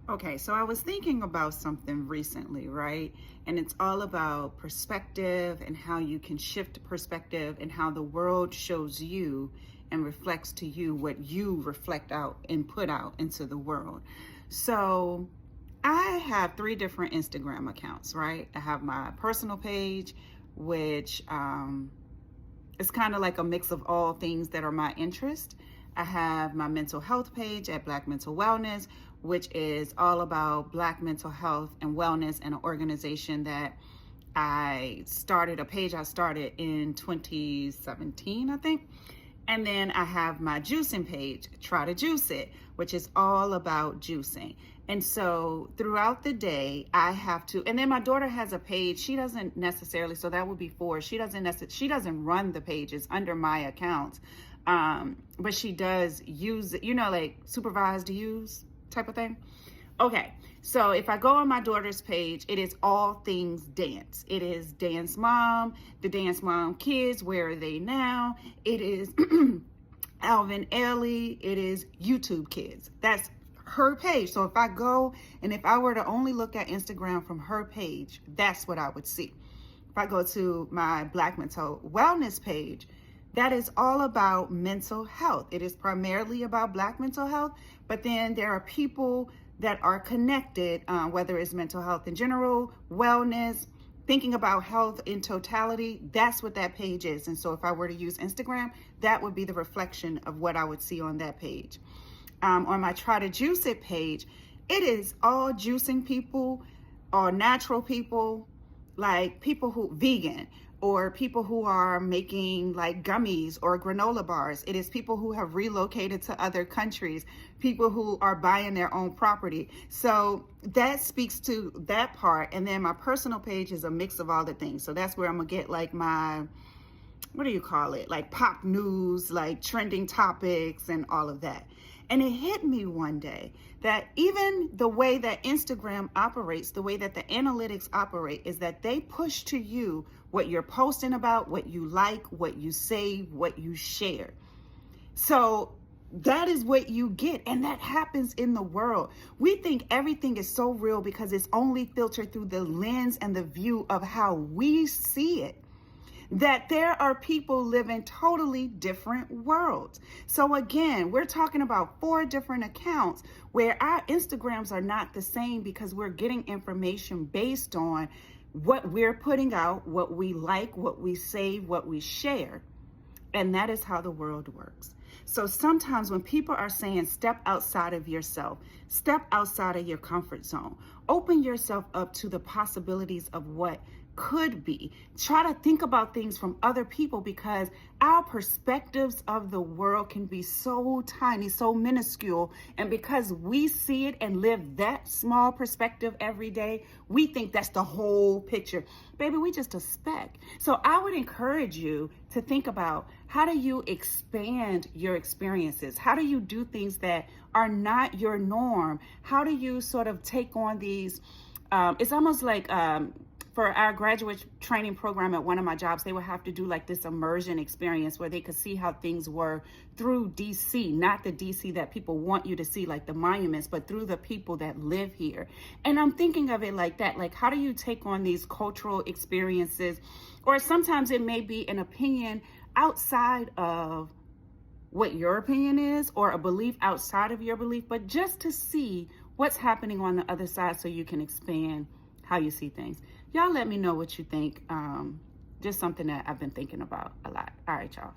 Okay, so I was thinking about something recently, right? And it's all about perspective and how you can shift perspective and how the world shows you and reflects to you what you reflect out and put out into the world. So I have three different Instagram accounts, right? I have my personal page, which it's kind of like a mix of all things that are my interest. I have my mental health page at Black Mental Wellness, which is all about Black mental health and wellness, and an organization that I started in 2017, I think. And then I have my juicing page, Try to Juice It, which is all about juicing. And so throughout the day, I have to, and then my daughter has a page. She doesn't necessarily, so that would be four. She doesn't run the pages under my accounts. But she does use it, like supervised use type of thing. Okay, so if I go on my daughter's page, it is all things dance. It is Dance Mom, the Dance Mom kids, where are they now? It is Alvin Ailey, it is YouTube kids. That's her page. So if I go and if I were to only look at Instagram from her page, that's what I would see. If I go to my Black Mental Wellness page, that is all about mental health. It is primarily about Black mental health, but then there are people that are connected, whether it's mental health in general, wellness, thinking about health in totality. That's what that page is. And so if I were to use Instagram, that would be the reflection of what I would see on that page. On my Try to Juice It page, it is all juicing people, or natural people, like people who vegan, or people who are making like gummies or granola bars. It is people who have relocated to other countries, people who are buying their own property. So that speaks to that part. And then my personal page is a mix of all the things. So that's where I'm gonna get like my, what do you call it? Like pop news, like trending topics and all of that. And it hit me one day that even the way that Instagram operates, the way that the analytics operate, is that they push to you what you're posting about, what you like, what you save, what you share. So that is what you get. And that happens in the world. We think everything is so real because it's only filtered through the lens and the view of how we see it, that there are people living totally different worlds. So again, we're talking about four different accounts where our Instagrams are not the same because we're getting information based on what we're putting out, what we like, what we save, what we share. And that is how the world works. So sometimes when people are saying step outside of yourself, step outside of your comfort zone, open yourself up to the possibilities of what could be. Try to think about things from other people, because our perspectives of the world can be so tiny, so minuscule. And because we see it and live that small perspective every day, we think that's the whole picture. Baby, we just a speck. So I would encourage you to think about, how do you expand your experiences? How do you do things that are not your norm? How do you sort of take on these, it's almost like, for our graduate training program at one of my jobs, they would have to do like this immersion experience where they could see how things were through DC, not the DC that people want you to see, like the monuments, but through the people that live here. And I'm thinking of it like that, like how do you take on these cultural experiences? Or sometimes it may be an opinion outside of what your opinion is, or a belief outside of your belief, but just to see what's happening on the other side so you can expand how you see things. Y'all let me know what you think. Just something that I've been thinking about a lot. All right, y'all.